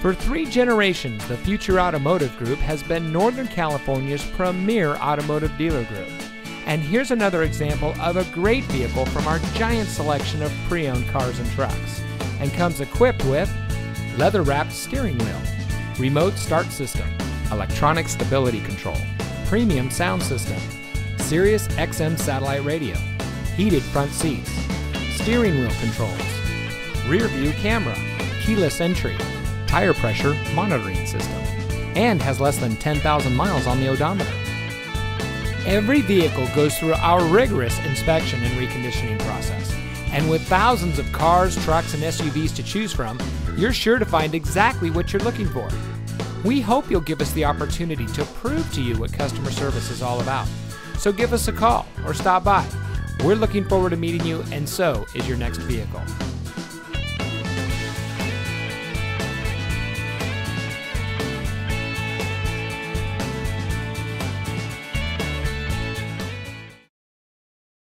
For 3 generations, the Future Automotive Group has been Northern California's premier automotive dealer group. And here's another example of a great vehicle from our giant selection of pre-owned cars and trucks. And comes equipped with leather-wrapped steering wheel, remote start system, electronic stability control, premium sound system, Sirius XM satellite radio, heated front seats, steering wheel controls, rear view camera, keyless entry, tire pressure monitoring system, and has less than 10,000 miles on the odometer. Every vehicle goes through our rigorous inspection and reconditioning process. And with thousands of cars, trucks, and SUVs to choose from, you're sure to find exactly what you're looking for. We hope you'll give us the opportunity to prove to you what customer service is all about. So give us a call or stop by. We're looking forward to meeting you, and so is your next vehicle.